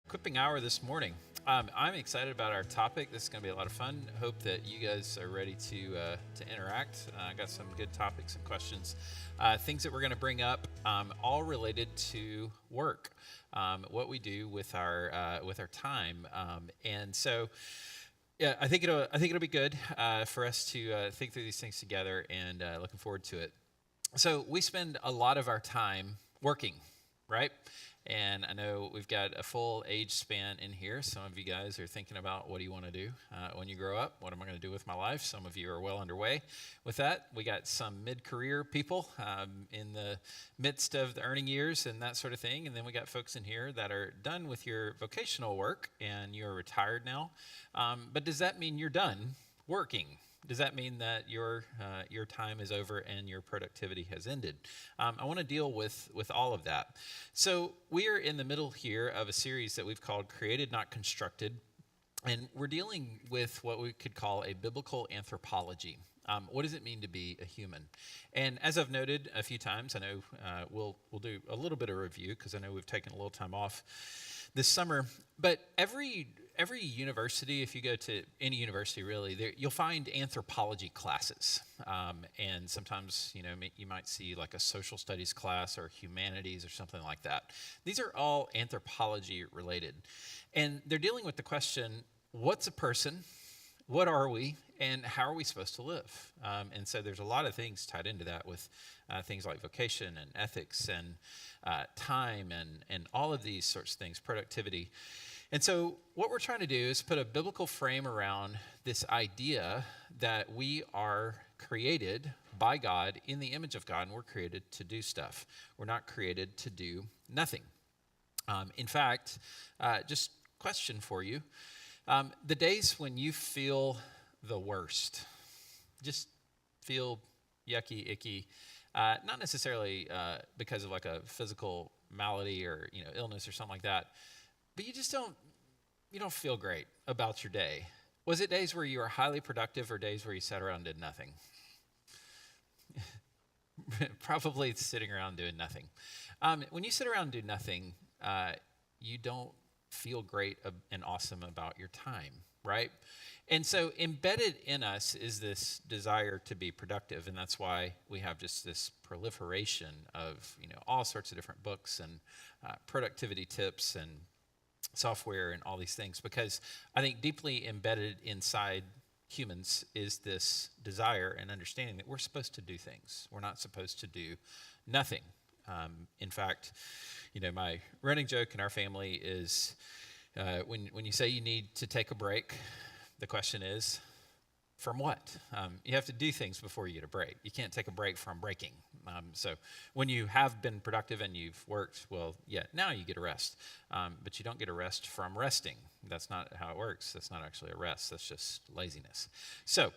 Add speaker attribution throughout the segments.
Speaker 1: Equipping Hour this morning. I'm excited about our topic. This is going to be a lot of fun. Hope that you guys are ready to interact. I got some good topics and questions, things that we're going to bring up, all related to work, what we do with our time, and so. Yeah, I think it'll be good for us to think through these things together, and looking forward to it. So we spend a lot of our time working, right? And I know we've got a full age span in here. Some of you guys are thinking about what do you want to do when you grow up? What am I going to do with my life? Some of you are well underway with that. We got some mid-career people in the midst of the earning years and that sort of thing. And then we got folks in here that are done with your vocational work and you're retired now. But does that mean you're done working? Does that mean that your time is over and your productivity has ended? I want to deal with all of that. So we are in the middle here of a series that we've called Created Not Constructed, and we're dealing with what we could call a biblical anthropology. What does it mean to be a human? And as I've noted a few times, I know we'll do a little bit of review because I know we've taken a little time off this summer. But every university, if you go to any university really, you'll find anthropology classes. And sometimes, you might see like a social studies class or humanities or something like that. These are all anthropology related. And they're dealing with the question, what's a person? What are we? And how are we supposed to live? And so there's a lot of things tied into that with things like vocation and ethics and time and all of these sorts of things, productivity. And so what we're trying to do is put a biblical frame around this idea that we are created by God in the image of God, and we're created to do stuff. We're not created to do nothing. In fact, just question for you. The days when you feel the worst, just feel yucky, icky, not necessarily because of like a physical malady or illness or something like that, but you don't feel great about your day. Was it days where you were highly productive or days where you sat around and did nothing? Probably sitting around doing nothing. When you sit around and do nothing, you don't feel great and awesome about your time, right? And so embedded in us is this desire to be productive, and that's why we have just this proliferation of all sorts of different books and productivity tips and software and all these things, because I think deeply embedded inside humans is this desire and understanding that we're supposed to do things. We're not supposed to do nothing. In fact, my running joke in our family is when you say you need to take a break, the question is, from what? You have to do things before you get a break. You can't take a break from breaking. So when you have been productive and you've worked, well, yeah, now you get a rest. But you don't get a rest from resting. That's not how it works. That's not actually a rest. That's just laziness. So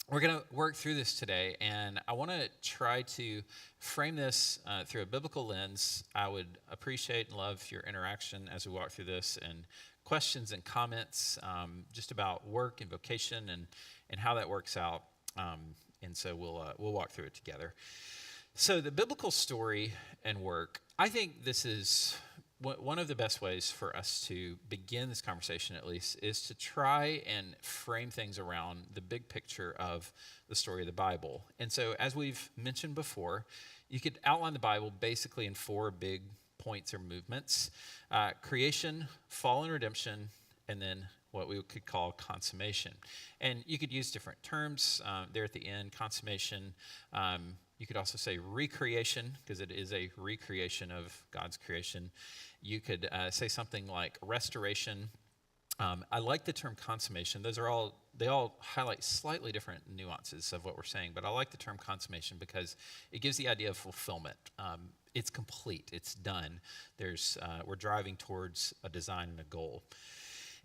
Speaker 1: we're going to work through this today, and I want to try to frame this through a biblical lens. I would appreciate and love your interaction as we walk through this, and questions and comments just about work and vocation and how that works out. And so we'll walk through it together. So the biblical story and work, I think this is one of the best ways for us to begin this conversation, at least, is to try and frame things around the big picture of the story of the Bible. And so as we've mentioned before, you could outline the Bible basically in four big points or movements: creation, fall and redemption, and then what we could call consummation. And you could use different terms there at the end. Consummation, you could also say recreation, because it is a recreation of God's creation. You could say something like restoration. I like the term consummation. They all highlight slightly different nuances of what we're saying, but I like the term consummation because it gives the idea of fulfillment. It's complete. It's done. We're driving towards a design and a goal.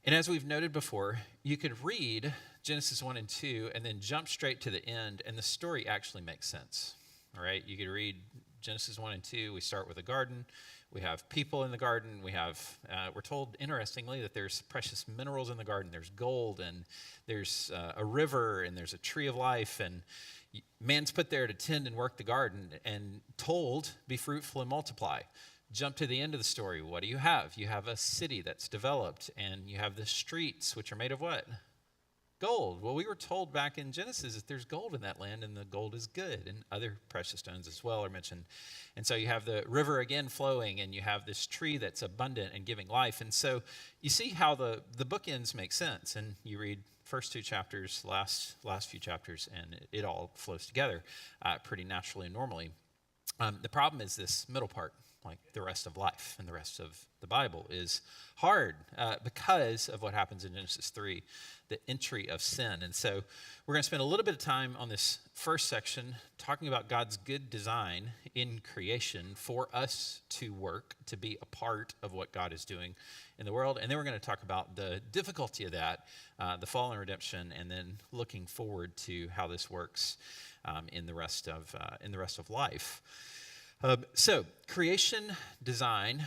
Speaker 1: And as we've noted before, you could read Genesis 1 and 2 and then jump straight to the end, and the story actually makes sense. All right, you could read Genesis 1 and 2. We start with a garden. We have people in the garden. We're told, interestingly, that there's precious minerals in the garden. There's gold, and there's a river, and there's a tree of life, and man's put there to tend and work the garden and told, be fruitful and multiply. Jump to the end of the story. What do you have? You have a city that's developed, and you have the streets, which are made of what? Gold. Well, we were told back in Genesis that there's gold in that land, and the gold is good, and other precious stones as well are mentioned. And so you have the river again flowing, and you have this tree that's abundant and giving life. And so you see how the bookends make sense, and you read first 2 chapters, last few chapters, and it all flows together pretty naturally and normally. The problem is this middle part, like the rest of life and the rest of the Bible, is hard because of what happens in Genesis 3, the entry of sin. And so we're going to spend a little bit of time on this first section talking about God's good design in creation for us to work, to be a part of what God is doing in the world. And then we're going to talk about the difficulty of that, the fall and redemption, and then looking forward to how this works in the rest of life. So, creation design,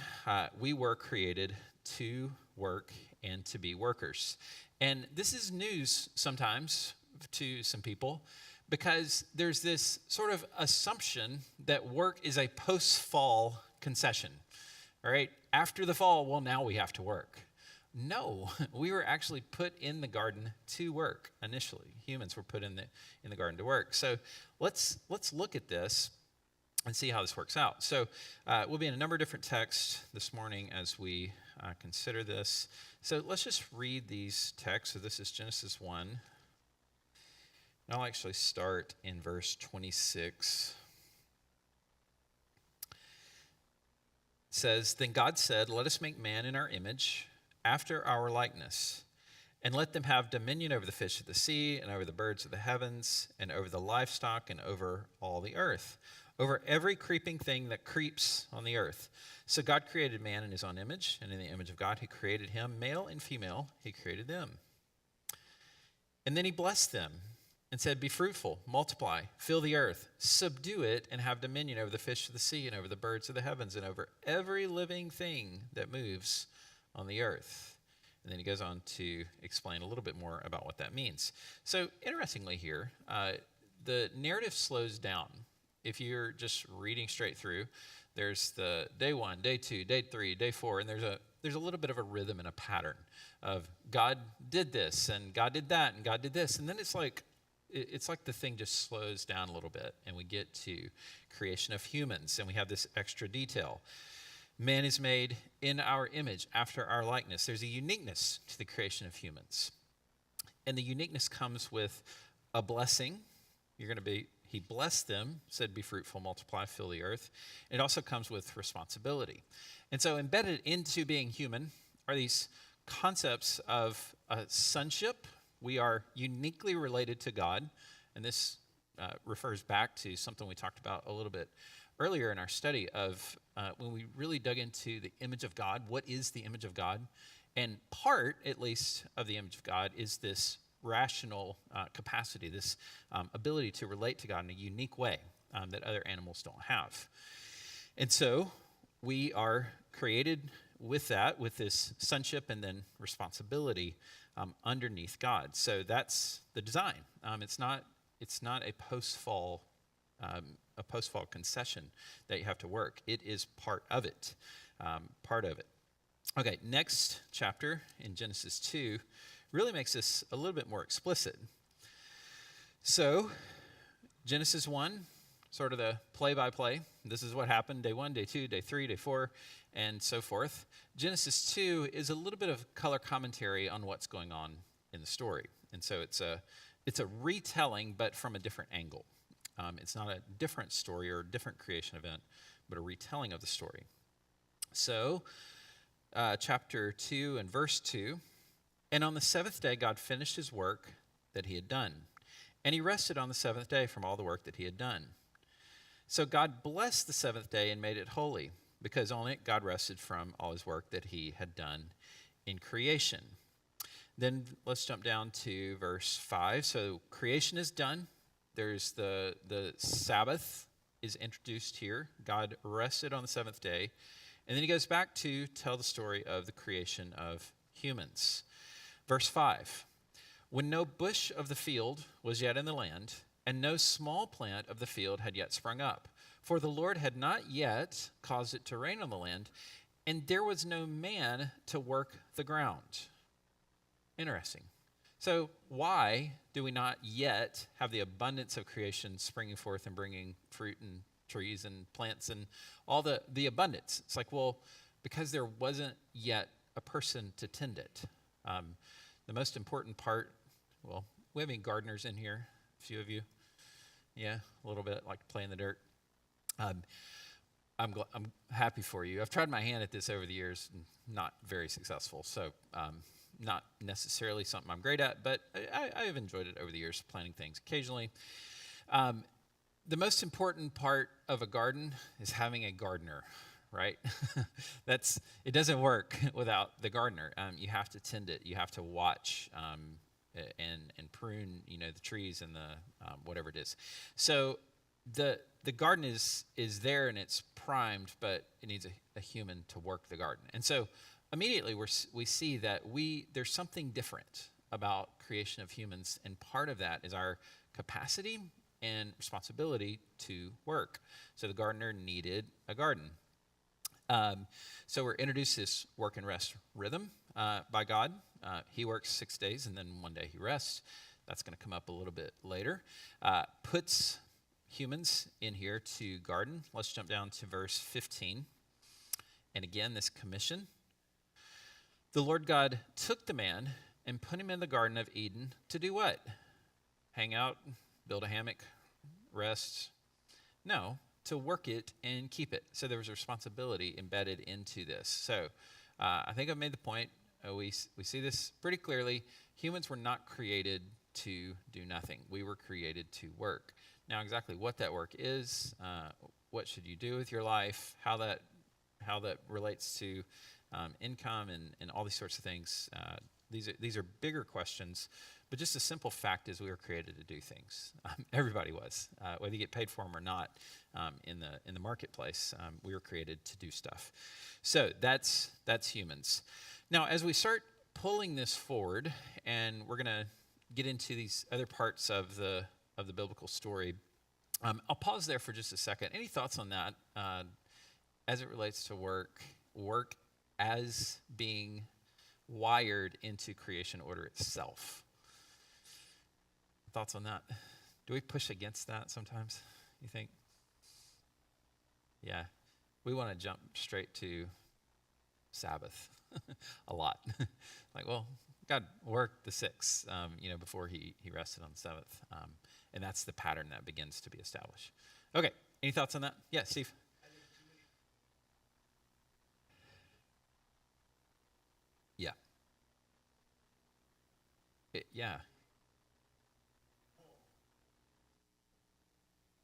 Speaker 1: we were created to work and to be workers. And this is news sometimes to some people because there's this sort of assumption that work is a post-fall concession. All right, after the fall, well, now we have to work. No, we were actually put in the garden to work initially. Humans were put in the garden to work. So let's look at this and see how this works out. So we'll be in a number of different texts this morning as we consider this. So let's just read these texts. So this is Genesis 1. And I'll actually start in verse 26. It says, "Then God said, 'Let us make man in our image, after our likeness, and let them have dominion over the fish of the sea, and over the birds of the heavens, and over the livestock, and over all the earth, over every creeping thing that creeps on the earth.' So God created man in his own image, and in the image of God he created him, male and female he created them. And then he blessed them and said, 'Be fruitful, multiply, fill the earth, subdue it, and have dominion over the fish of the sea, and over the birds of the heavens, and over every living thing that moves on the earth.'" And then he goes on to explain a little bit more about what that means. So interestingly here, the narrative slows down. If you're just reading straight through, there's the day 1, day 2, day 3, day 4, and there's a little bit of a rhythm and a pattern of God did this, and God did that, and God did this. And then it's like the thing just slows down a little bit, and we get to creation of humans, and we have this extra detail. Man is made in our image, after our likeness. There's a uniqueness to the creation of humans. And the uniqueness comes with a blessing. He blessed them, said, "Be fruitful, multiply, fill the earth." It also comes with responsibility. And so embedded into being human are these concepts of sonship. We are uniquely related to God. And this refers back to something we talked about a little bit earlier in our study of when we really dug into the image of God. What is the image of God? And part, at least, of the image of God is this rational capacity, this ability to relate to God in a unique way that other animals don't have. And so we are created with that, with this sonship and then responsibility underneath God. So that's the design. It's not a post-fall concession that you have to work. It is part of it. Okay, next chapter in Genesis 2 really makes this a little bit more explicit. So, Genesis 1, sort of the play-by-play. This is what happened day 1, day 2, day 3, day 4, and so forth. Genesis 2 is a little bit of color commentary on what's going on in the story. And so it's a retelling, but from a different angle. It's not a different story or a different creation event, but a retelling of the story. So, chapter 2 and verse 2, "And on the seventh day God finished his work that he had done, and he rested on the seventh day from all the work that he had done. So God blessed the seventh day and made it holy, because on it God rested from all his work that he had done in creation." Then let's jump down to verse 5. So creation is done. There's the Sabbath is introduced here. God rested on the seventh day. And then he goes back to tell the story of the creation of humans. Verse 5, "When no bush of the field was yet in the land, and no small plant of the field had yet sprung up, For the Lord had not yet caused it to rain on the land, and there was no man to work the ground. Interesting. So why do we not yet have the abundance of creation springing forth and bringing fruit and trees and plants and all the abundance? It's like, well, because there wasn't yet a person to tend it. The most important part, well, we have any gardeners in here? A few of you? Yeah, a little bit, like to play in the dirt. I'm happy for you. I've tried my hand at this over the years, not very successful. So not necessarily something I'm great at, but I have enjoyed it over the years, planting things occasionally. The most important part of a garden is having a gardener, right? It doesn't work without the gardener. You have to tend it. You have to watch and prune, the trees and the whatever it is. So the garden is there and it's primed, but it needs a human to work the garden. And so immediately we see that there's something different about creation of humans, and part of that is our capacity and responsibility to work. So the gardener needed a garden. So we're introduced to this work and rest rhythm by God. He works 6 days and then one day he rests. That's going to come up a little bit later. Puts humans in here to garden. Let's jump down to verse 15. And again, this commission. The Lord God took the man and put him in the Garden of Eden to do what? Hang out, build a hammock, rest? No, to work it and keep it. So there was a responsibility embedded into this. So I think I've made the point. We see this pretty clearly. Humans were not created to do nothing. We were created to work. Now, exactly what that work is, what should you do with your life, how that relates to income and all these sorts of things. These are bigger questions, but just a simple fact is we were created to do things. Everybody was, whether you get paid for them or not. In the marketplace, we were created to do stuff. So that's humans. Now, as we start pulling this forward, and we're going to get into these other parts of the biblical story, I'll pause there for just a second. Any thoughts on that as it relates to work as being wired into creation order itself? Thoughts on that? Do we push against that sometimes, you think? Yeah. We want to jump straight to Sabbath a lot. Like, well, God worked the sixth, before he rested on the seventh. And that's the pattern that begins to be established. Okay. Any thoughts on that? Yeah, Steve. Yeah. Yeah.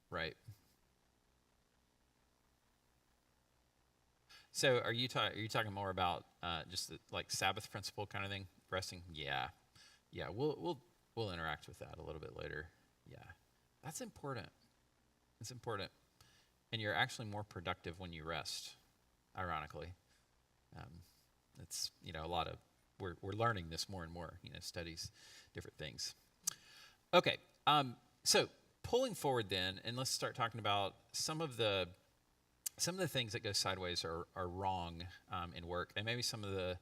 Speaker 1: Right. So are you talking more about just the, like Sabbath principle kind of thing, resting? Yeah. We'll interact with that a little bit later. Yeah. That's important. It's important. And you're actually more productive when you rest, ironically. It's, a lot of, we're learning this more and more, studies, different things. Okay, so pulling forward then, and let's start talking about some of the things that go sideways are wrong in work, and maybe some of the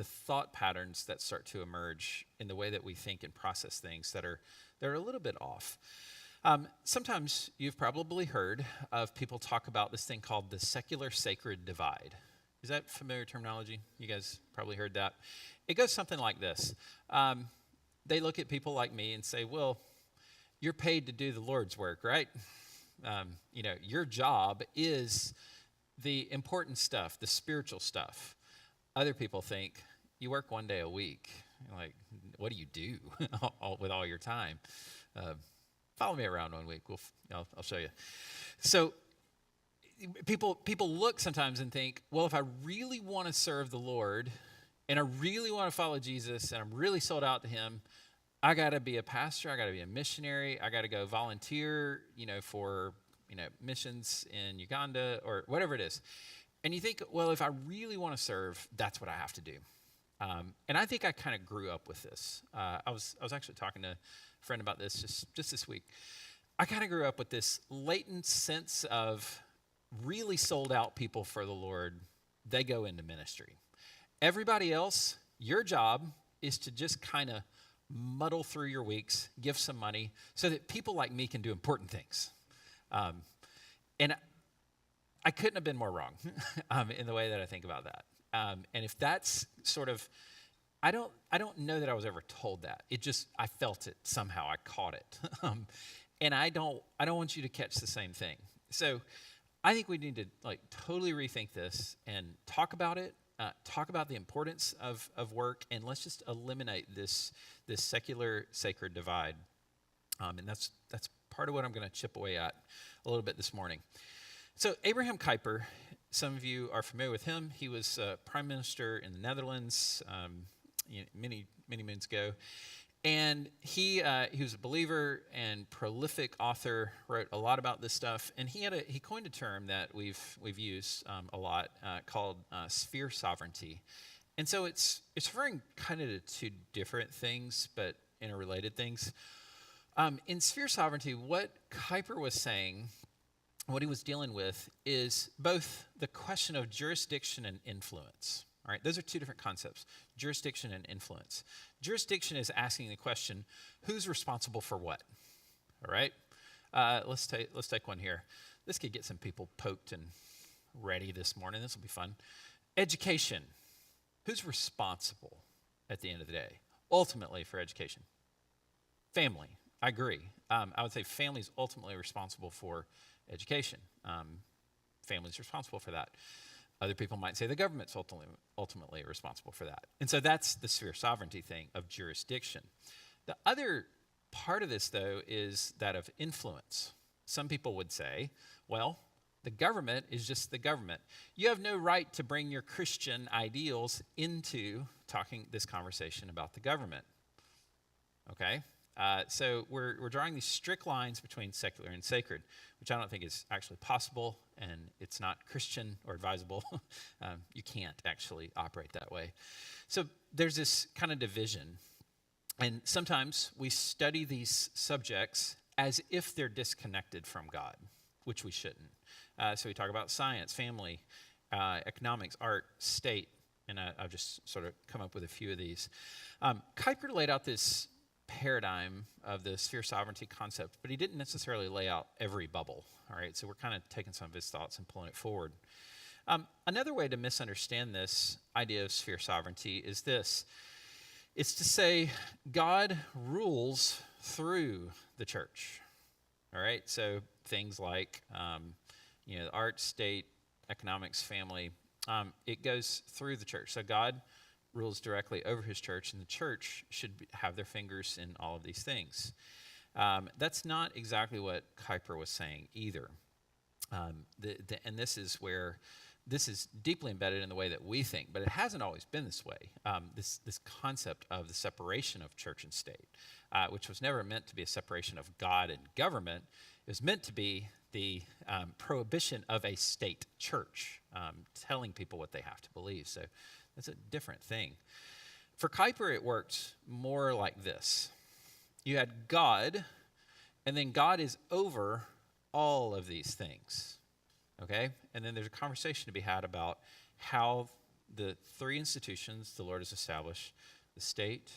Speaker 1: thought patterns that start to emerge in the way that we think and process things that are a little bit off. Sometimes you've probably heard of people talk about this thing called the secular sacred divide. Is that familiar terminology? You guys probably heard that. It goes something like this. They look at people like me and say, well, you're paid to do the Lord's work, right? Your job is the important stuff, the spiritual stuff. Other people think you work one day a week. You're like, what do you do with all your time? Follow me around one week. I'll show you. So people look sometimes and think, well, if I really want to serve the Lord and I really want to follow Jesus and I'm really sold out to him, I got to be a pastor. I got to be a missionary. I got to go volunteer, for, missions in Uganda or whatever it is. And you think, well, if I really want to serve, that's what I have to do. And I think I kind of grew up with this. I was actually talking to a friend about this just this week. I kind of grew up with this latent sense of really sold out people for the Lord, they go into ministry. Everybody else, your job is to just kind of muddle through your weeks, give some money so that people like me can do important things. And I couldn't have been more wrong in the way that I think about that. And if that's sort of, I don't know that I was ever told that. I felt it somehow. I caught it. And I don't want you to catch the same thing. So I think we need to totally rethink this and talk about it. Talk about the importance of work, and let's just eliminate this secular sacred divide. And that's part of what I'm going to chip away at a little bit this morning. So Abraham Kuyper, some of you are familiar with him. He was prime minister in the Netherlands many moons ago. And he was a believer and prolific author, wrote a lot about this stuff. And he coined a term that we've used a lot called sphere sovereignty. And so it's referring kind of to two different things, but interrelated things. In sphere sovereignty, what Kuyper was saying, what he was dealing with, is both the question of jurisdiction and influence. All right, those are two different concepts, jurisdiction and influence. Jurisdiction is asking the question, who's responsible for what? All right, let's take one here. This could get some people poked and ready this morning. This will be fun. Education. Who's responsible at the end of the day, ultimately, for education? Family. I agree. I would say family is ultimately responsible for education. Family's responsible for that. Other people might say the government's ultimately responsible for that. And so that's the sphere sovereignty thing of jurisdiction. The other part of this, though, is that of influence. Some people would say, well, the government is just the government. You have no right to bring your Christian ideals into talking this conversation about the government. Okay? So we're drawing these strict lines between secular and sacred, which I don't think is actually possible, and it's not Christian or advisable. You can't actually operate that way. So there's this kind of division, and sometimes we study these subjects as if they're disconnected from God, which we shouldn't. So we talk about science, family, economics, art, state, and I've just sort of come up with a few of these. Kuyper laid out this paradigm of the sphere sovereignty concept, but he didn't necessarily lay out every bubble. All right, so we're kind of taking some of his thoughts and pulling it forward. Another way to misunderstand this idea of sphere sovereignty is this. It's to say God rules through the church. All right, so things like art, state, economics, family, it goes through the church. So God rules directly over his church, and the church should have their fingers in all of these things. That's not exactly what Kuyper was saying either. And this is where this is deeply embedded in the way that we think, but it hasn't always been this way. This concept of the separation of church and state, which was never meant to be a separation of God and government. It was meant to be the prohibition of a state church, telling people what they have to believe. So that's a different thing. For Kuyper, it worked more like this. You had God, and then God is over all of these things, okay? And then there's a conversation to be had about how the three institutions the Lord has established, the state,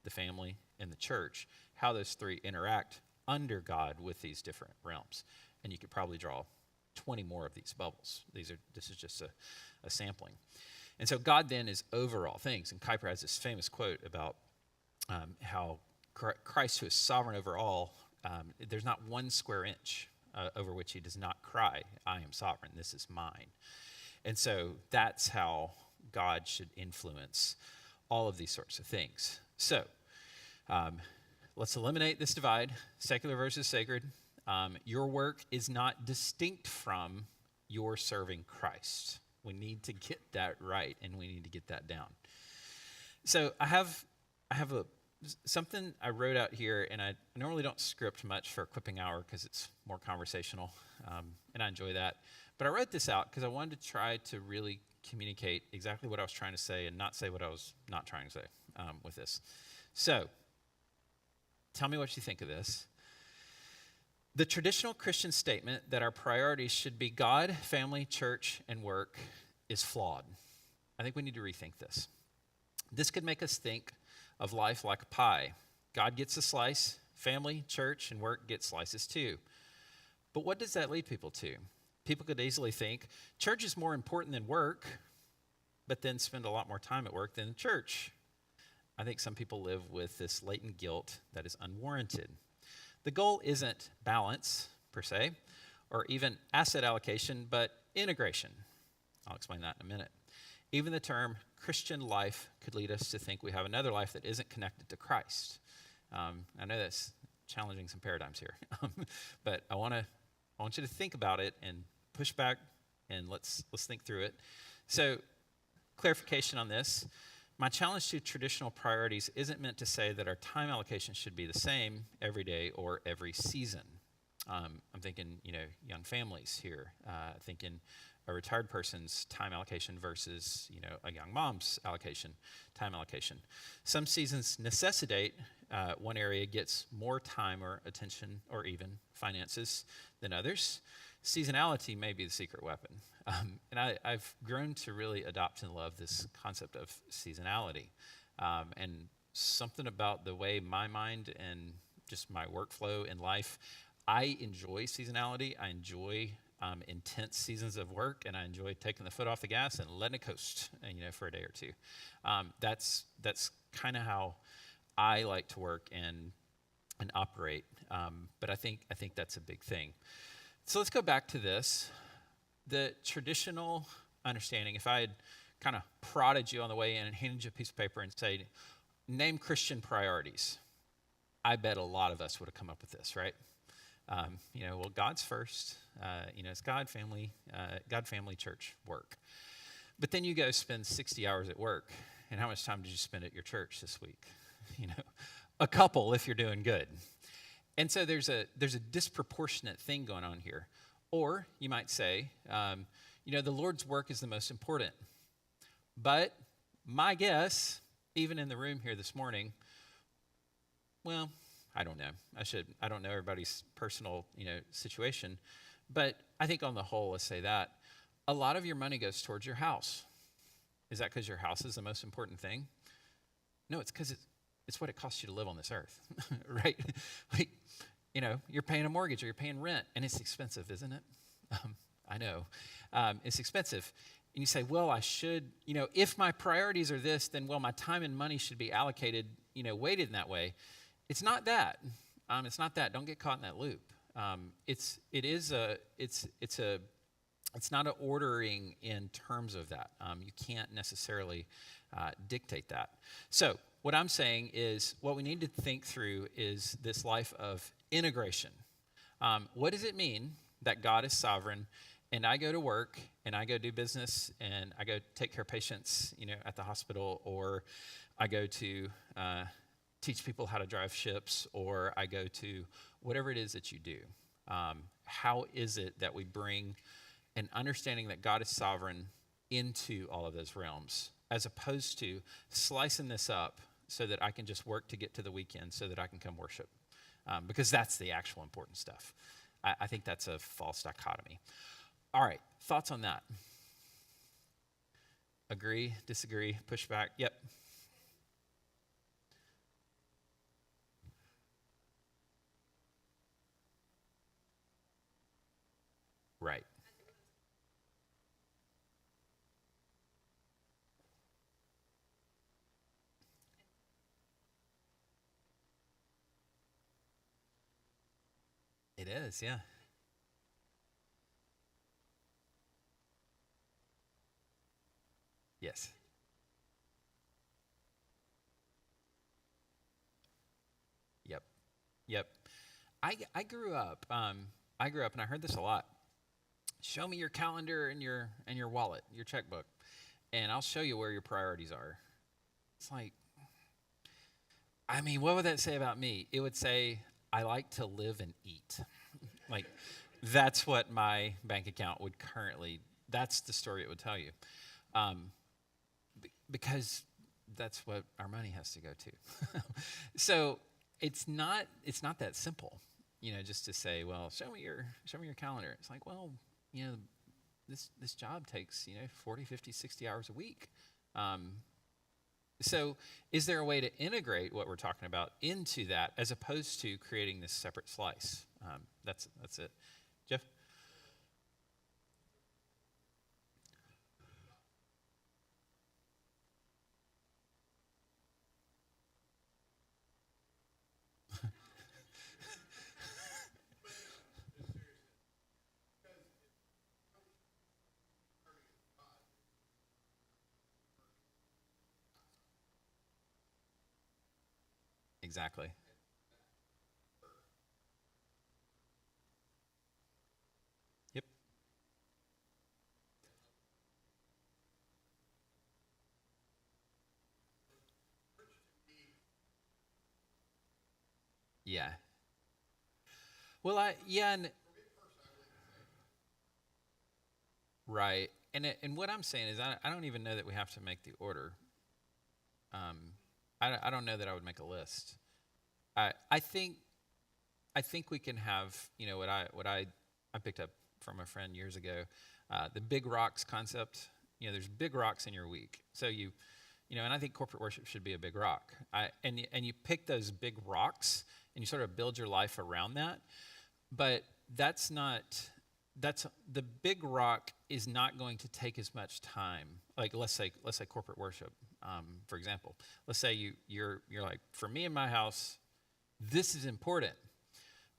Speaker 1: the family, and the church, how those three interact under God with these different realms. And you could probably draw 20 more of these bubbles. This is just a sampling. And so God then is over all things. And Kuyper has this famous quote about how Christ, who is sovereign over all, there's not one square inch over which he does not cry, I am sovereign, this is mine. And so that's how God should influence all of these sorts of things. So let's eliminate this divide, secular versus sacred. Your work is not distinct from your serving Christ. We need to get that right, and we need to get that down. So I have something I wrote out here, and I normally don't script much for Equipping Hour because it's more conversational, and I enjoy that. But I wrote this out because I wanted to try to really communicate exactly what I was trying to say and not say what I was not trying to say with this. So tell me what you think of this. The traditional Christian statement that our priorities should be God, family, church, and work is flawed. I think we need to rethink this. This could make us think of life like a pie. God gets a slice, family, church, and work get slices too. But what does that lead people to? People could easily think church is more important than work, but then spend a lot more time at work than in church. I think some people live with this latent guilt that is unwarranted. The goal isn't balance, per se, or even asset allocation, but integration. I'll explain that in a minute. Even the term Christian life could lead us to think we have another life that isn't connected to Christ. I know that's challenging some paradigms here, but I want you to think about it and push back, and let's think through it. So, clarification on this. My challenge to traditional priorities isn't meant to say that our time allocation should be the same every day or every season. I'm thinking, young families here, thinking a retired person's time allocation versus, a young mom's time allocation. Some seasons necessitate one area gets more time or attention or even finances than others. Seasonality may be the secret weapon. And I've grown to really adopt and love this concept of seasonality. And something about the way my mind and just my workflow in life, I enjoy seasonality. I enjoy intense seasons of work, and I enjoy taking the foot off the gas and letting it coast, for a day or two. That's kind of how I like to work and operate. But I think that's a big thing. So let's go back to this. The traditional understanding, if I had kind of prodded you on the way in and handed you a piece of paper and said, name Christian priorities, I bet a lot of us would have come up with this, right? Well, God's first. It's God, family, church, work. But then you go spend 60 hours at work, and how much time did you spend at your church this week? A couple if you're doing good. And so there's a disproportionate thing going on here. Or you might say, the Lord's work is the most important. But my guess, even in the room here this morning, well, I don't know. I don't know everybody's personal, situation. But I think on the whole, let's say that, a lot of your money goes towards your house. Is that because your house is the most important thing? No, it's because it's what it costs you to live on this earth, right? You're paying a mortgage or you're paying rent, and it's expensive, isn't it? I know. It's expensive. And you say, well, I should, if my priorities are this, then, well, my time and money should be allocated, weighted in that way. It's not that. It's not that. Don't get caught in that loop. It's not an ordering in terms of that. You can't necessarily dictate that. So what I'm saying is what we need to think through is this life of integration. What does it mean that God is sovereign and I go to work and I go do business and I go take care of patients, at the hospital, or I go to teach people how to drive ships, or I go to whatever it is that you do? How is it that we bring an understanding that God is sovereign into all of those realms, as opposed to slicing this up so that I can just work to get to the weekend so that I can come worship? Because that's the actual important stuff. I think that's a false dichotomy. All right, thoughts on that? Agree, disagree, pushback? Yep. Right. It is, yeah. Yes. Yep. Yep. I grew up. I grew up, and I heard this a lot. Show me your calendar and your wallet, your checkbook, and I'll show you where your priorities are. It's like, what would that say about me? It would say I like to live and eat. Like, that's what my bank account would currently. That's the story it would tell you, because that's what our money has to go to. So it's not that simple. just to say, well, show me your calendar. It's like, well, you know, this job takes 40, 50, 60 hours a week. Um, so is there a way to integrate what we're talking about into that as opposed to creating this separate slice? That's it. Jeff? Exactly. Yep. Yeah. Well, yeah, and right. And what I'm saying is, I don't even know that we have to make the order. Um, I don't know that I would make a list. I think we can have what I picked up from a friend years ago, the big rocks concept. There's big rocks in your week, so and I think corporate worship should be a big rock. And you pick those big rocks and you sort of build your life around that. But that's the big rock is not going to take as much time. Like let's say corporate worship, for example. Let's say you're like, for me in my house, this is important.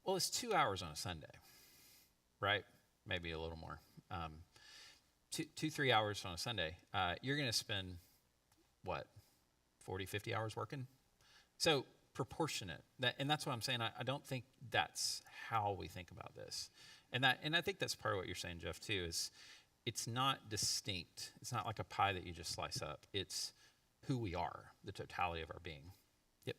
Speaker 1: Well, it's 2 hours on a Sunday, right? Maybe a little more. 3 hours on a Sunday. You're going to spend what, 40, 50 hours working? So proportionate. And that's what I'm saying. I don't think that's how we think about this. And I think that's part of what you're saying, Jeff, too, is it's not distinct. It's not like a pie that you just slice up. It's who we are, the totality of our being. Yep.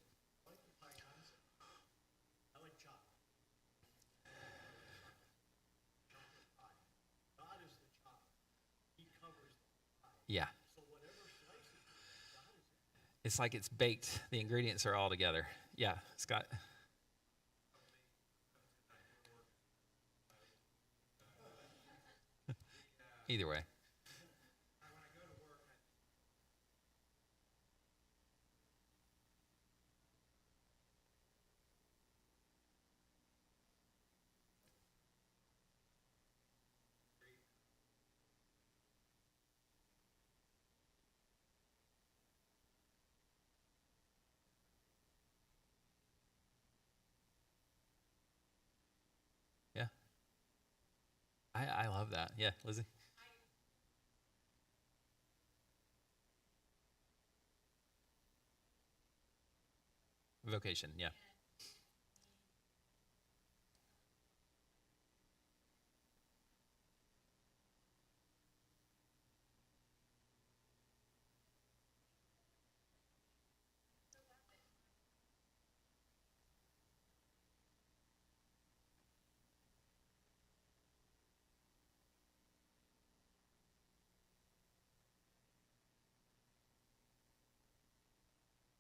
Speaker 1: Yeah. It's like it's baked. The ingredients are all together. Yeah, Scott. Either way. Yeah. I love that. Yeah, Lizzie. Vocation. Yeah.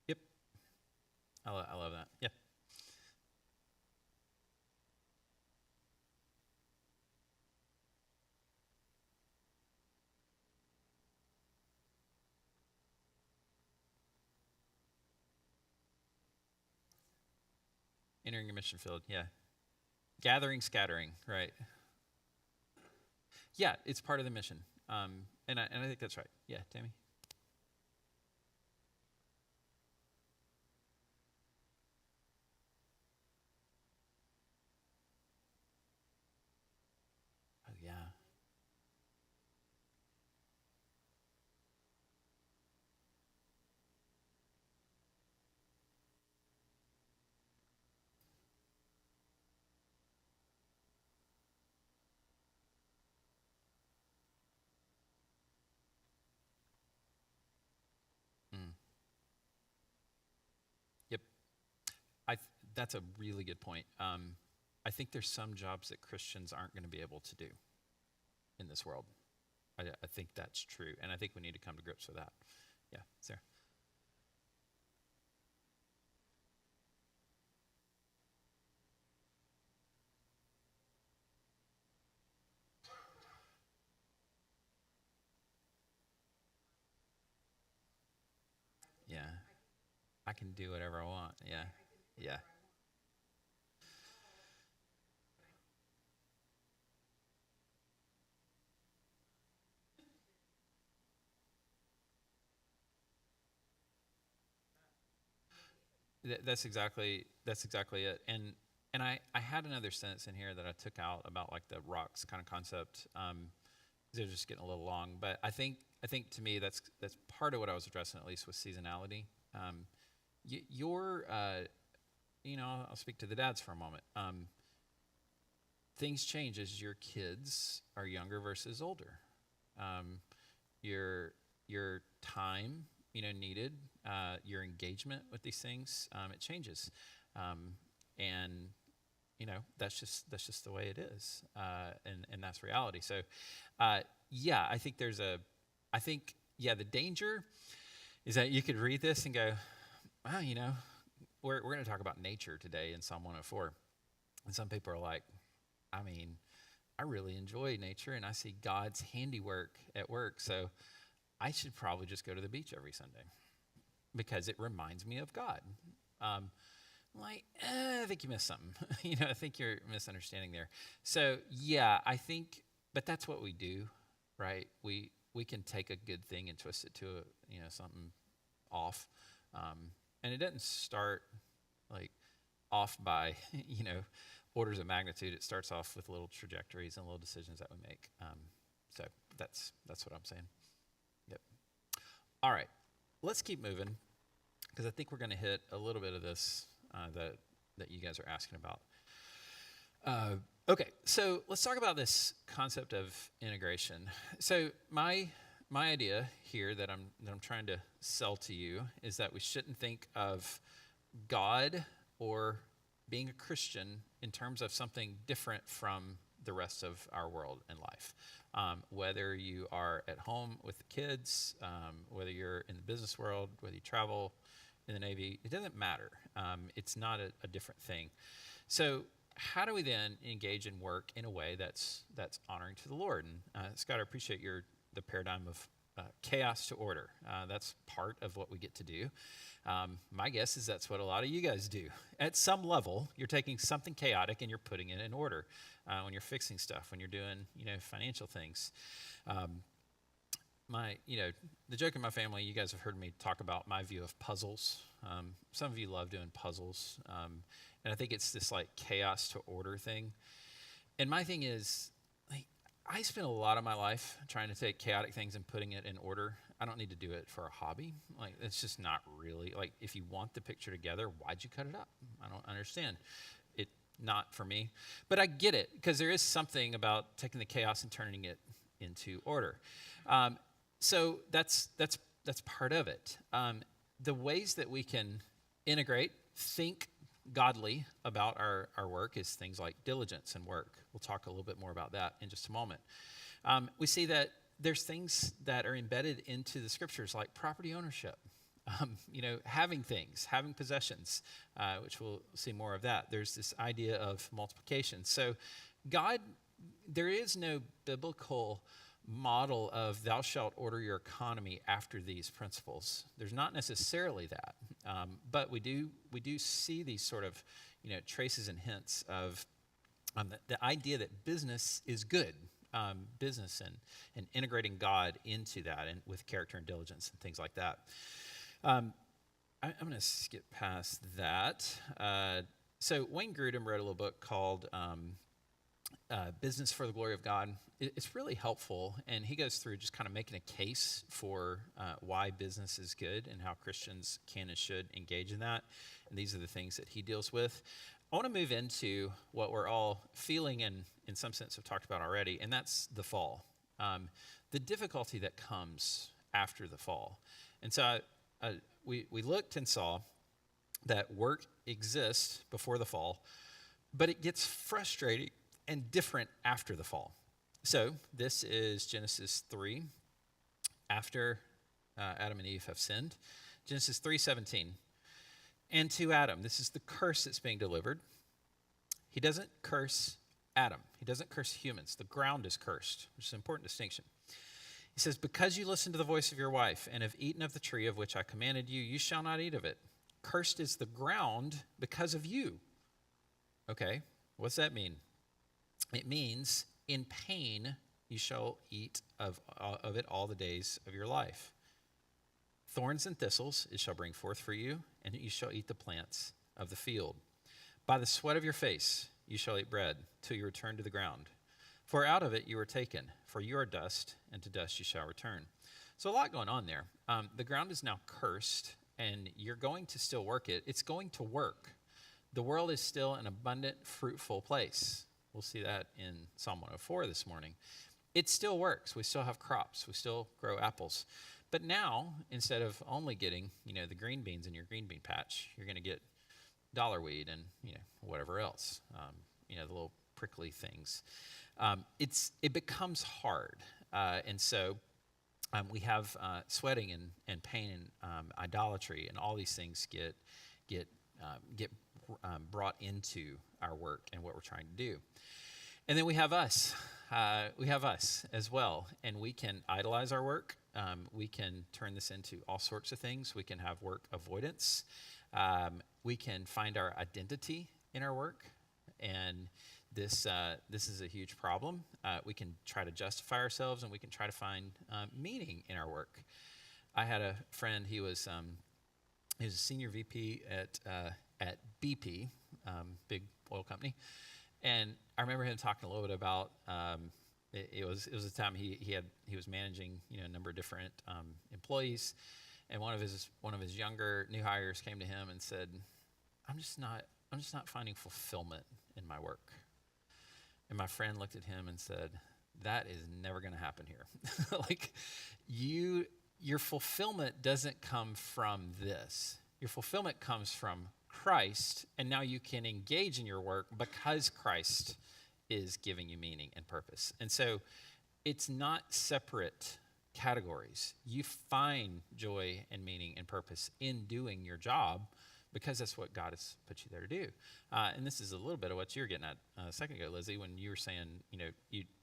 Speaker 1: Yep. I love that. Yeah. Entering your mission field. Yeah. Gathering, scattering. Right. Yeah, it's part of the mission. And I think that's right. Yeah, Tammy. Oh yeah. Mm. Yep. I. That's a really good point. I think there's some jobs that Christians aren't going to be able to do in this world. I think that's true, and I think we need to come to grips with that. Yeah, Sarah. Yeah. I can do whatever I want. Yeah. Yeah. That's exactly it. And I had another sentence in here that I took out about like the rocks kind of concept. They're just getting a little long, but I think to me that's part of what I was addressing, at least with seasonality. Um, your I'll speak to the dads for a moment. Things change as your kids are younger versus older. Um, your your time needed, your engagement with these things, it changes, and that's just the way it is, and that's reality. So yeah, I think, yeah, the danger is that you could read this and go, wow, we're going to talk about nature today in Psalm 104. And some people are like, I mean, I really enjoy nature and I see God's handiwork at work. So I should probably just go to the beach every Sunday because it reminds me of God. Um, I think you missed something. I think you're misunderstanding there. So yeah, I think, but that's what we do, right? We can take a good thing and twist it to something off, and it doesn't start like off by orders of magnitude. It starts off with little trajectories and little decisions that we make. So that's what I'm saying. Yep. All right, let's keep moving because I think we're going to hit a little bit of this that you guys are asking about. Okay, so let's talk about this concept of integration. So my idea here that I'm trying to sell to you is that we shouldn't think of God or being a Christian in terms of something different from the rest of our world and life. Whether you are at home with the kids, whether you're in the business world, whether you travel in the Navy, it doesn't matter. It's not a different thing. So how do we then engage in work in a way that's honoring to the Lord? And Scott, I appreciate the paradigm of chaos to order. That's part of what we get to do. My guess is that's what a lot of you guys do. At some level, you're taking something chaotic and you're putting it in order. When you're fixing stuff, when you're doing financial things. The joke in my family, you guys have heard me talk about my view of puzzles. Some of you love doing puzzles, and I think it's this like chaos to order thing. And my thing is, like, I spend a lot of my life trying to take chaotic things and putting it in order. I don't need to do it for a hobby. Like, it's just not really, like, if you want the picture together, why'd you cut it up? I don't understand. It, not for me. But I get it, because there is something about taking the chaos and turning it into order. So that's part of it. The ways that we can integrate, think godly about our work is things like diligence and work. We'll talk a little bit more about that in just a moment. We see that there's things that are embedded into the scriptures like property ownership, having things, having possessions, which we'll see more of that. There's this idea of multiplication. So there is no biblical model of thou shalt order your economy after these principles. There's not necessarily that, but we do see these sort of traces and hints of the idea that business is good, business and integrating God into that and with character and diligence and things like that. I'm going to skip past that. So Wayne Grudem wrote a little book called Business for the Glory of God. It's really helpful, and he goes through just kind of making a case for why business is good and how Christians can and should engage in that. And these are the things that he deals with. I want to move into what we're all feeling and in some sense have talked about already, and that's the fall. The difficulty that comes after the fall. And so we looked and saw that work exists before the fall, but it gets frustrating and different after the fall. So this is Genesis 3, after Adam and Eve have sinned. Genesis 3:17. And to Adam, this is the curse that's being delivered. He doesn't curse Adam. He doesn't curse humans. The ground is cursed, which is an important distinction. He says, because you listened to the voice of your wife and have eaten of the tree of which I commanded you, you shall not eat of it. Cursed is the ground because of you. Okay, what's that mean? It means in pain you shall eat of it all the days of your life. Thorns and thistles it shall bring forth for you, and you shall eat the plants of the field. By the sweat of your face you shall eat bread till you return to the ground. For out of it you were taken, for you are dust, and to dust you shall return. So a lot going on there. The ground is now cursed, and you're going to still work it. It's going to work. The world is still an abundant, fruitful place. We'll see that in Psalm 104 this morning. It still works. We still have crops. We still grow apples. But now, instead of only getting, the green beans in your green bean patch, you're going to get dollarweed and, whatever else, the little prickly things. It becomes hard. And so we have sweating and pain and idolatry, and all these things get brought into our work and what we're trying to do. And then we have us. We have us as well, and we can idolize our work. We can turn this into all sorts of things. We can have work avoidance. We can find our identity in our work, and this is a huge problem. We can try to justify ourselves, and we can try to find meaning in our work. I had a friend. He was a senior VP at BP, big oil company, and I remember him talking a little bit about. It was a time he was managing a number of different employees, and one of his younger new hires came to him and said, I'm just not finding fulfillment in my work. And my friend looked at him and said, that is never going to happen here. Like, your fulfillment doesn't come from this. Your fulfillment comes from Christ, and now you can engage in your work because Christ is giving you meaning and purpose. And so it's not separate categories. You find joy and meaning and purpose in doing your job because that's what God has put you there to do. And this is a little bit of what you were getting at a second ago, Lizzie, when you were saying,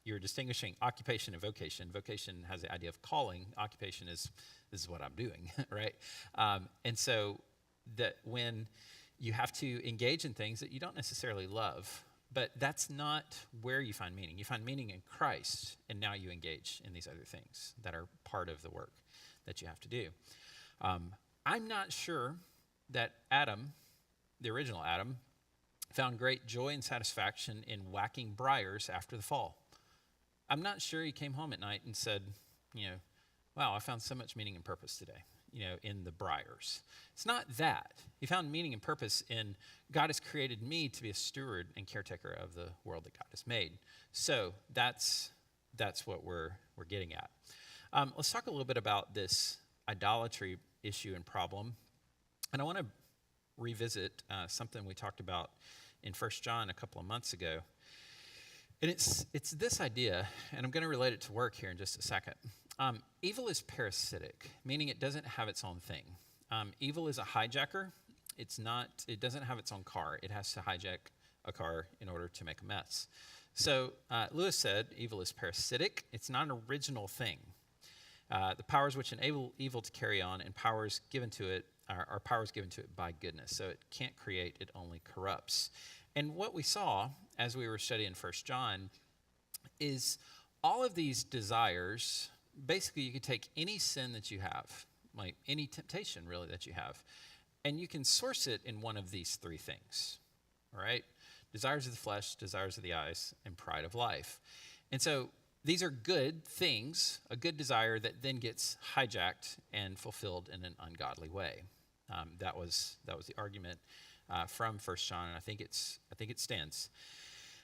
Speaker 1: you're distinguishing occupation and vocation. Vocation has the idea of calling. Occupation is, this is what I'm doing, right? And so that when you have to engage in things that you don't necessarily love, but that's not where you find meaning. You find meaning in Christ, and now you engage in these other things that are part of the work that you have to do. I'm not sure that Adam, the original Adam, found great joy and satisfaction in whacking briars after the fall. I'm not sure he came home at night and said, wow, I found so much meaning and purpose today, in the briars. It's not that. He found meaning and purpose in God has created me to be a steward and caretaker of the world that God has made. So that's what we're getting at. Let's talk a little bit about this idolatry issue and problem. And I want to revisit something we talked about in 1 John a couple of months ago. And it's this idea, and I'm going to relate it to work here in just a second. Evil is parasitic, meaning it doesn't have its own thing. Evil is a hijacker. It doesn't have its own car. It has to hijack a car in order to make a mess. So Lewis said evil is parasitic. It's not an original thing. The powers which enable evil to carry on and powers given to it are powers given to it by goodness. So it can't create, it only corrupts. And what we saw as we were studying 1 John is all of these desires. Basically, you could take any sin that you have, like any temptation really that you have, and you can source it in one of these three things, all right? Desires of the flesh, desires of the eyes, and pride of life. And so these are good things, a good desire that then gets hijacked and fulfilled in an ungodly way. That was the argument from 1 John, and I think it stands.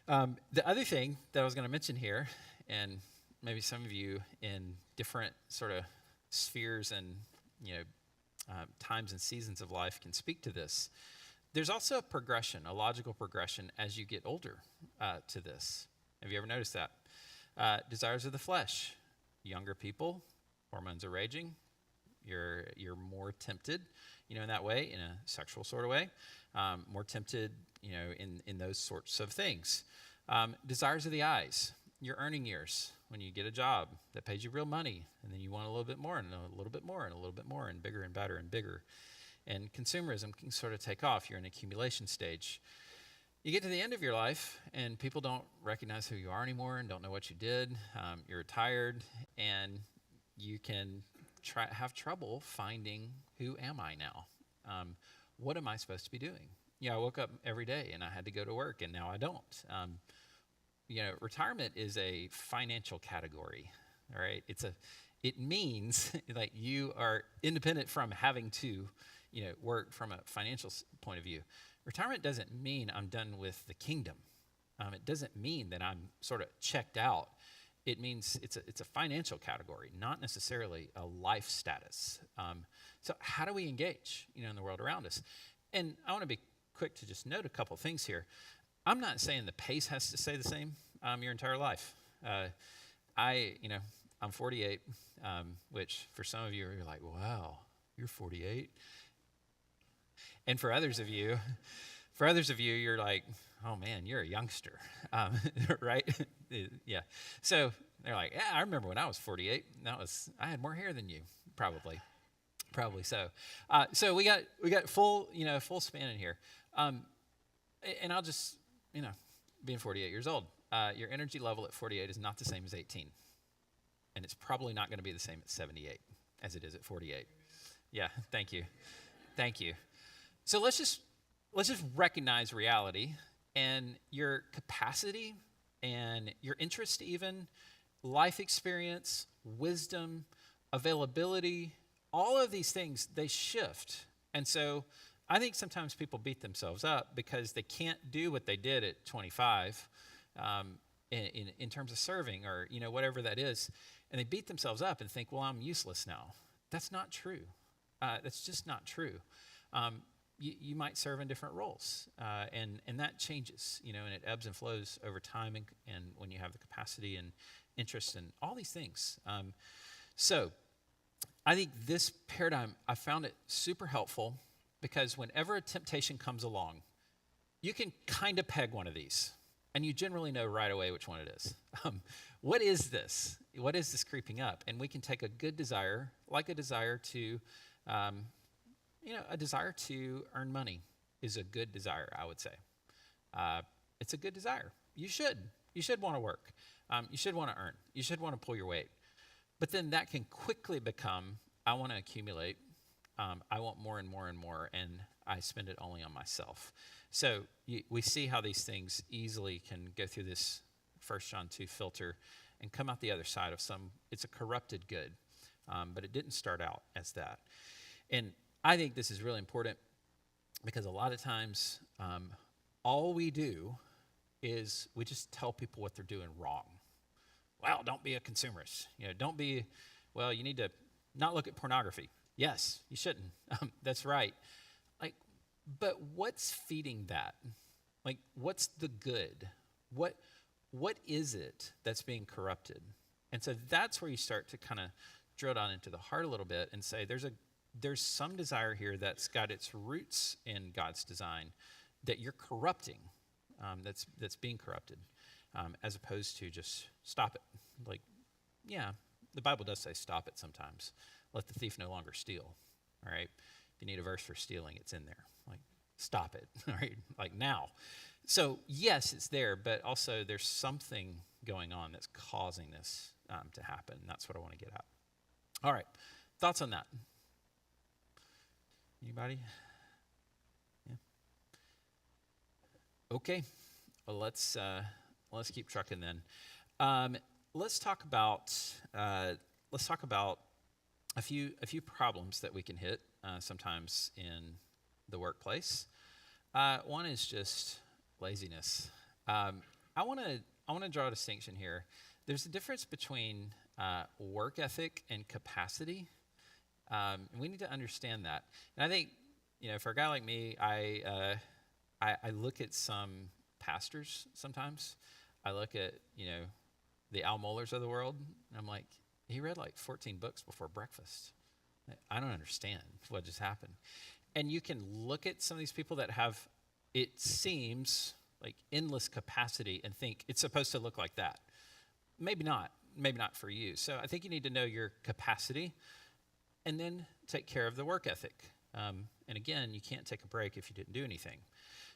Speaker 1: The other thing that I was going to mention here, and maybe some of you in different sort of spheres and times and seasons of life can speak to this. There's also a progression, a logical progression as you get older to this. Have you ever noticed that? Desires of the flesh. Younger people, hormones are raging. You're more tempted, in that way, in a sexual sort of way. More tempted, in those sorts of things. Desires of the eyes. Your earning years. when you get a job that pays you real money, and then you want a little bit more and a little bit more and a little bit more and bigger and better and bigger. And consumerism can sort of take off. You're in an accumulation stage. You get to the end of your life, and people don't recognize who you are anymore and don't know what you did. You're retired, and you can have trouble finding, who am I now? What am I supposed to be doing? I woke up every day, and I had to go to work, and now I don't. Retirement is a financial category, all right? It means like you are independent from having to, work from a financial point of view. Retirement doesn't mean I'm done with the kingdom. It doesn't mean that I'm sort of checked out. It means it's a financial category, not necessarily a life status. So how do we engage, in the world around us? And I want to be quick to just note a couple things here. I'm not saying the pace has to stay the same your entire life. I'm 48, which for some of you, you're like, wow, you're 48. And for others of you, you're like, oh man, you're a youngster, right? Yeah. So they're like, yeah, I remember when I was 48. I had more hair than you, probably so. So we got full span in here. And I'll just, being 48 years old, your energy level at 48 is not the same as 18. And it's probably not going to be the same at 78 as it is at 48. Yeah, thank you. So let's just recognize reality, and your capacity and your interest, even life experience, wisdom, availability, all of these things, they shift. And so I think sometimes people beat themselves up because they can't do what they did at 25 in terms of serving or whatever that is, and they beat themselves up and think, well, I'm useless now. That's not true. That's just not true. You might serve in different roles, and that changes, and it ebbs and flows over time, and when you have the capacity and interest and all these things. So I think this paradigm, I found it super helpful because whenever a temptation comes along, you can kind of peg one of these, and you generally know right away which one it is. What is this? What is this creeping up? And we can take a good desire, like a desire to a desire to earn money is a good desire, I would say. It's a good desire. You should want to work. You should want to earn. You should want to pull your weight. But then that can quickly become, I want to accumulate. I want more and more and more, and I spend it only on myself. So we see how these things easily can go through this 1 John 2 filter and come out the other side of it's a corrupted good, but it didn't start out as that. And I think this is really important because a lot of times all we do is we just tell people what they're doing wrong. Well, don't be a consumerist. You need to not look at pornography. Yes, you shouldn't. That's right. But what's feeding that? What's the good? What is it that's being corrupted? And so that's where you start to kind of drill down into the heart a little bit and say there's some desire here that's got its roots in God's design that you're corrupting, that's being corrupted, as opposed to just stop it. The Bible does say stop it sometimes. Let the thief no longer steal, all right? If you need a verse for stealing, it's in there. Stop it, all right? Now. So yes, it's there, but also there's something going on that's causing this to happen. That's what I want to get at. All right, thoughts on that? Anybody? Yeah. Okay. Well, let's keep trucking then. Let's talk about a few problems that we can hit sometimes in the workplace. One is just laziness. I want to draw a distinction here. There's a difference between work ethic and capacity. And we need to understand that. And I think, for a guy like me, I look at some pastors sometimes. I look at, the Al Mohlers of the world, and I'm like, he read 14 books before breakfast. I don't understand what just happened. And you can look at some of these people that have, it seems, endless capacity and think it's supposed to look like that. Maybe not. maybe not for you. So I think you need to know your capacity and then take care of the work ethic. And again, you can't take a break if you didn't do anything.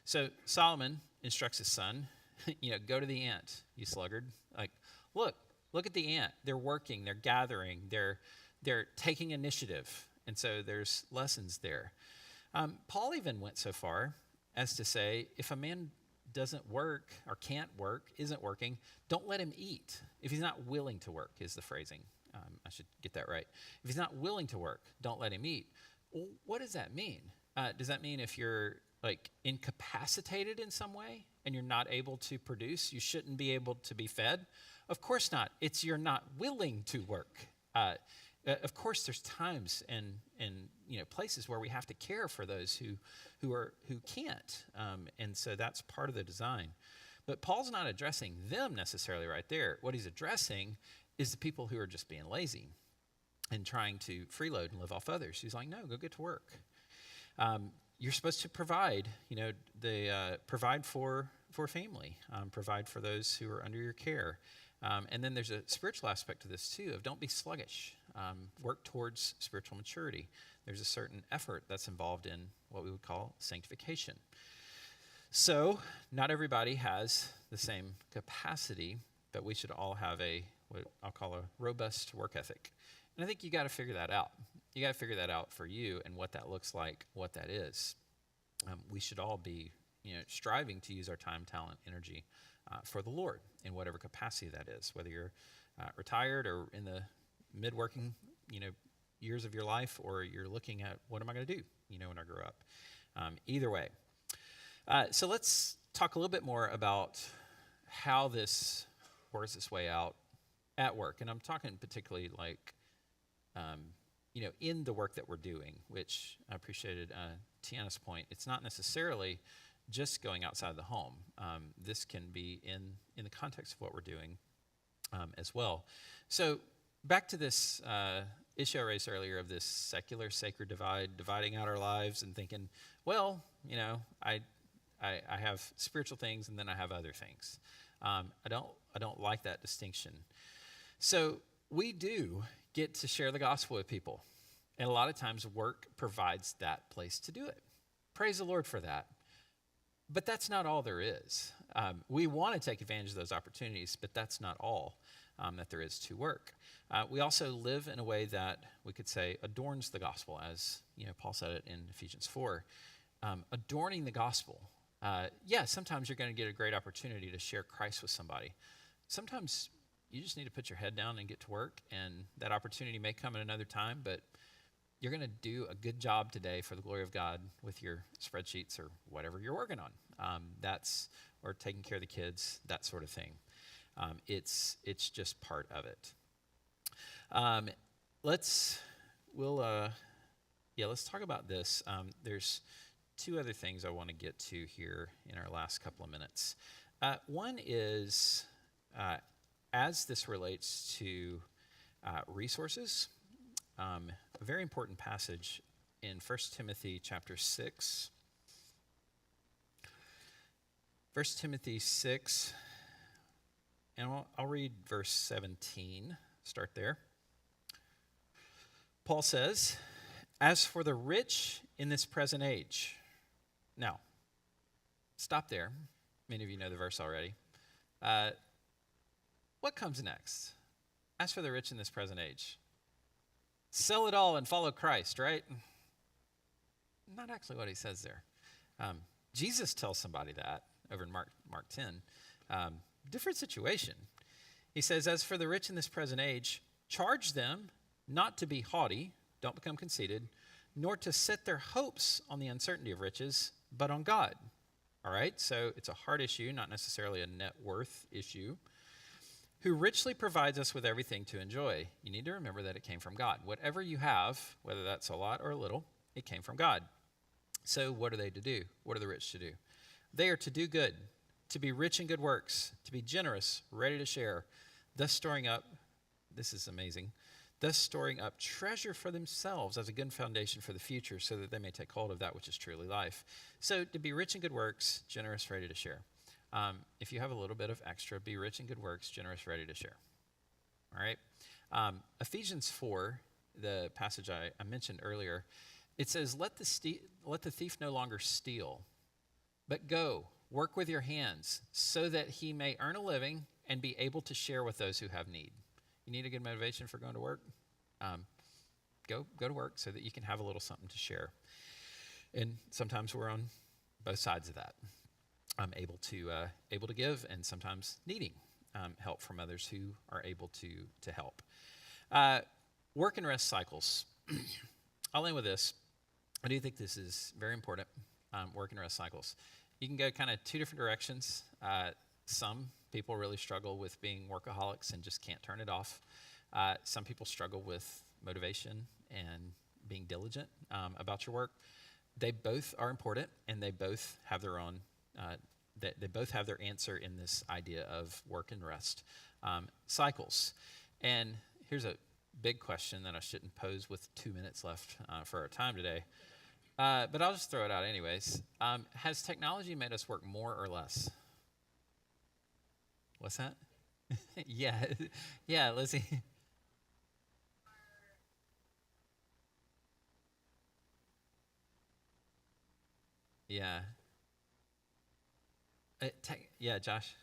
Speaker 1: So Solomon instructs his son, go to the ant, you sluggard. Like, look at the ant. They're working, they're gathering, they're taking initiative. And so there's lessons there. Paul even went so far as to say, if a man doesn't work or can't work, isn't working, don't let him eat. If he's not willing to work is the phrasing. I should get that right. If he's not willing to work, don't let him eat. Well, what does that mean? Does that mean if you're like incapacitated in some way and you're not able to produce, you shouldn't be able to be fed? Of course not. It's you're not willing to work. Of course, there's times and places where we have to care for those who can't, and so that's part of the design. But Paul's not addressing them necessarily right there. What he's addressing is the people who are just being lazy and trying to freeload and live off others. He's like, no, go get to work. You're supposed to provide. Provide for family, provide for those who are under your care. And then there's a spiritual aspect to this too, of don't be sluggish. Work towards spiritual maturity. There's a certain effort that's involved in what we would call sanctification. So not everybody has the same capacity, but we should all have what I'll call a robust work ethic. And I think you got to figure that out. You got to figure that out for you and what that looks like, what that is. We should all be, striving to use our time, talent, energy for the Lord in whatever capacity that is, whether you're retired or in the mid-working, years of your life, or you're looking at what am I going to do, when I grow up. Either way. So let's talk a little bit more about how this works its way out at work. And I'm talking particularly like, in the work that we're doing, which I appreciated Tiana's point. It's not necessarily just going outside the home. This can be in the context of what we're doing as well. So back to this issue I raised earlier of this secular sacred divide, dividing out our lives and thinking, well, I have spiritual things and then I have other things. I don't like that distinction. So we do get to share the gospel with people. And a lot of times work provides that place to do it. Praise the Lord for that. But that's not all there is. We want to take advantage of those opportunities, but that's not all that there is to work. We also live in a way that we could say adorns the gospel, as Paul said it in Ephesians 4. Adorning the gospel. Sometimes you're going to get a great opportunity to share Christ with somebody. Sometimes you just need to put your head down and get to work, and that opportunity may come at another time, but you're going to do a good job today for the glory of God with your spreadsheets or whatever you're working on. Or taking care of the kids, that sort of thing. It's just part of it. Let's talk about this. There's two other things I want to get to here in our last couple of minutes. One is, as this relates to resources, a very important passage in 1 Timothy chapter 6. 1 Timothy 6, and I'll read verse 17, start there. Paul says, as for the rich in this present age. Now, stop there. Many of you know the verse already. What comes next? As for the rich in this present age. Sell it all and follow Christ, right? Not actually what he says there. Jesus tells somebody that over in Mark 10. Different situation. He says, as for the rich in this present age, charge them not to be haughty, don't become conceited, nor to set their hopes on the uncertainty of riches, but on God. All right, so it's a heart issue, not necessarily a net worth issue. Who richly provides us with everything to enjoy. You need to remember that it came from God. Whatever you have, whether that's a lot or a little, it came from God. So what are they to do? What are the rich to do? They are to do good, to be rich in good works, to be generous, ready to share, thus storing up, this is amazing, thus storing up treasure for themselves as a good foundation for the future so that they may take hold of that which is truly life. So to be rich in good works, generous, ready to share. If you have a little bit of extra, be rich in good works, generous, ready to share. all right? Ephesians 4, the passage I mentioned earlier, it says, let the thief no longer steal, but go, work with your hands so that he may earn a living and be able to share with those who have need. You need a good motivation for going to work? Go to work so that you can have a little something to share. And sometimes we're on both sides of that. Able to give, and sometimes needing help from others who are able to help. Work and rest cycles. I'll end with this. I do think this is very important. Work and rest cycles. You can go kind of two different directions. Some people really struggle with being workaholics and just can't turn it off. Some people struggle with motivation and being diligent about your work. They both are important, and they both have their own. They both have their answer in this idea of work and rest cycles. And here's a big question that I shouldn't pose with 2 minutes left for our time today, but I'll just throw it out anyways. Has technology made us work more or less? What's that? Yeah, Lizzie. Yeah. Yeah, Josh.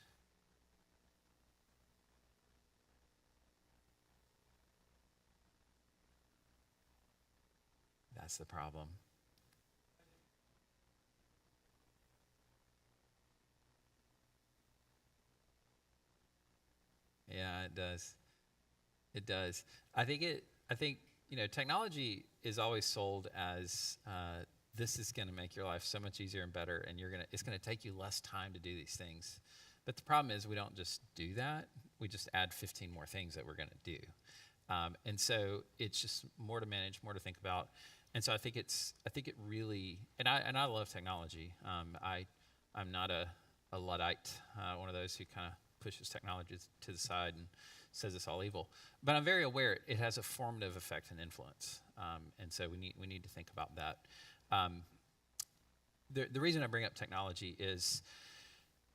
Speaker 1: That's the problem. Yeah, it does. It does. I think technology is always sold as this is going to make your life so much easier and better, and it's going to take you less time to do these things. But the problem is we don't just do that. We just add 15 more things that we're going to do. And so it's just more to manage, more to think about. And so I think it really, and I love technology. I'm not a Luddite, one of those who kind of pushes technology to the side and says it's all evil. But I'm very aware it has a formative effect and influence. And so we need to think about that. The reason I bring up technology is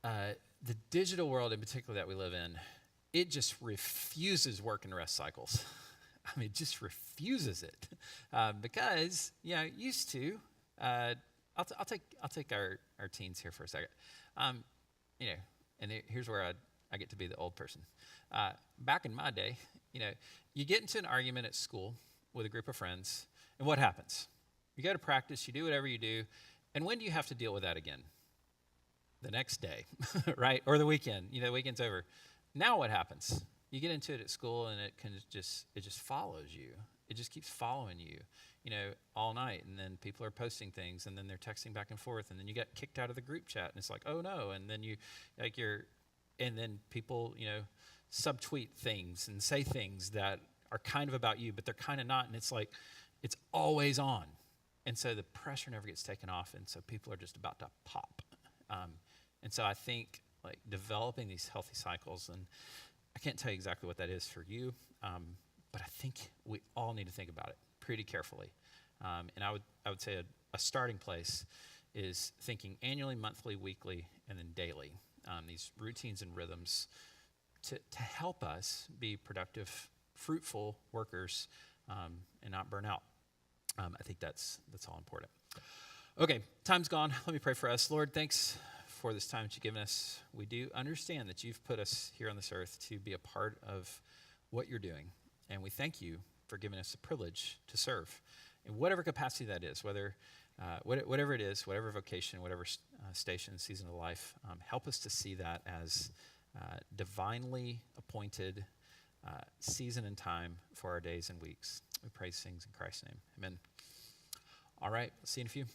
Speaker 1: the digital world in particular that we live in, it just refuses work and rest cycles. I mean, it just refuses it because used to. I'll take our teens here for a second. And here's where I get to be the old person. Back in my day, you get into an argument at school with a group of friends, and what happens? You go to practice, you do whatever you do, and when do you have to deal with that again? The next day, right? Or the weekend. The weekend's over. Now what happens? You get into it at school, and it just follows you. It just keeps following you, all night. And then people are posting things, and then they're texting back and forth, and then you get kicked out of the group chat, and it's like, oh no. And then and then people, subtweet things and say things that are kind of about you, but they're kind of not. And it's like, it's always on. And so the pressure never gets taken off, and so people are just about to pop. And so I think developing these healthy cycles, and I can't tell you exactly what that is for you, but I think we all need to think about it pretty carefully. And I would say a starting place is thinking annually, monthly, weekly, and then daily. These routines and rhythms to help us be productive, fruitful workers and not burn out. I think that's all important. Okay, time's gone. Let me pray for us. Lord, thanks for this time that you've given us. We do understand that you've put us here on this earth to be a part of what you're doing. And we thank you for giving us the privilege to serve in whatever capacity that is, whatever it is, whatever vocation, whatever station, season of life. Help us to see that as divinely appointed season and time for our days and weeks. We pray these things in Christ's name. Amen. All right, see you in a few.